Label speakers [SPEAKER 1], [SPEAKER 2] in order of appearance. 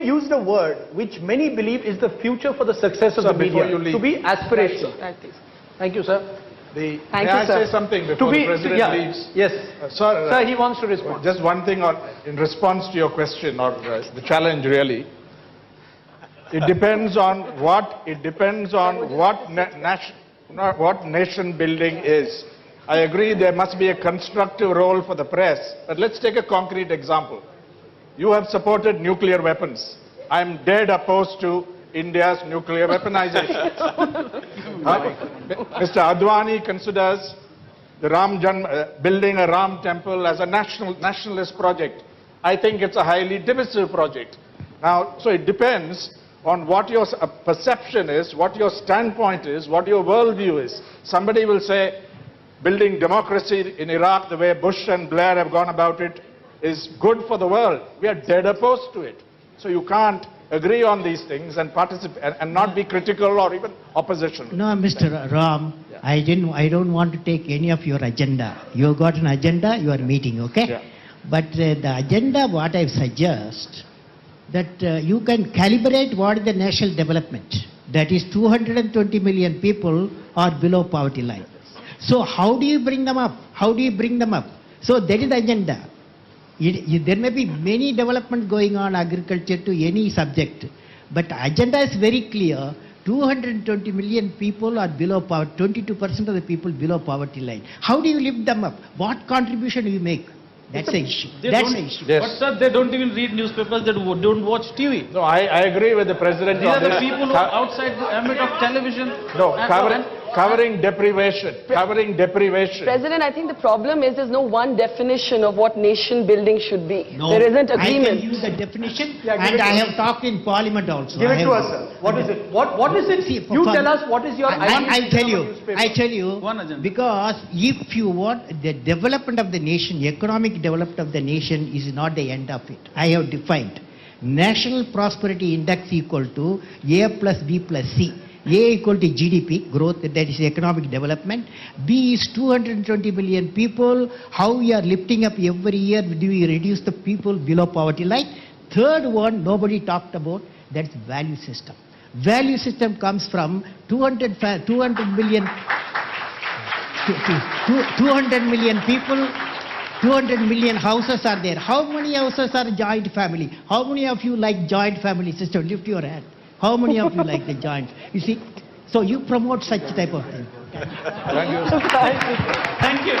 [SPEAKER 1] used a word which many believe is the future for the success of the media, to be aspirational. Thank you, sir.
[SPEAKER 2] May I say something before the President leaves?
[SPEAKER 1] Yes.
[SPEAKER 2] Sir,
[SPEAKER 1] he wants to respond.
[SPEAKER 2] Just one thing in response to your question, or the challenge really. It depends on what nation building is. I agree there must be a constructive role for the press, but let's take a concrete example. You have supported nuclear weapons. I'm dead opposed to India's nuclear weaponization. Mr. Advani considers the building a Ram temple as a nationalist project. I think it's a highly divisive project. Now, so it depends on what your perception is, what your standpoint is, what your worldview is. Somebody will say building democracy in Iraq the way Bush and Blair have gone about it is good for the world. We are dead opposed to it. So you can't agree on these things and participate and not be critical or even opposition.
[SPEAKER 3] No, Mr. Ram, I don't want to take any of your agenda. You got an agenda, you are meeting, okay?
[SPEAKER 2] Yeah.
[SPEAKER 3] But the agenda, what I suggest, that you can calibrate what is the national development. That is 220 million people are below poverty line. So how do you bring them up? How do you bring them up? So that is the agenda. There may be many development going on agriculture to any subject, but agenda is very clear. 220 million people are below poverty, 22% of the people below poverty line. How do you lift them up? What contribution do you make? That's the issue. That's the issue.
[SPEAKER 4] Yes. But sir, they don't even read newspapers, they don't watch TV.
[SPEAKER 2] No, I agree with the President.
[SPEAKER 4] These are the people who are outside the ambit of television.
[SPEAKER 2] No, covering deprivation.
[SPEAKER 5] President, I think the problem is there's no one definition of what nation building should be.
[SPEAKER 3] No,
[SPEAKER 5] there isn't agreement.
[SPEAKER 3] I can use the definition, and I have talked in Parliament also.
[SPEAKER 1] Give it to us, sir. What is it? What is it?
[SPEAKER 3] See,
[SPEAKER 1] you tell us what is your idea.
[SPEAKER 3] I tell you, because if you want the development of the nation, economic development of the nation is not the end of it. I have defined national prosperity index equal to A plus B plus C. A equal to GDP, growth, that is economic development. B is 220 million people. How we are lifting up every year, do we reduce the people below poverty line? Third one, nobody talked about, that's value system. Value system comes from 200 million people, 200 million houses are there. How many houses are joint family? How many of you like joint family system? Lift your hand. How many of you like the joint? You see, so you promote such type of thing.
[SPEAKER 2] Thank you.
[SPEAKER 4] Thank you.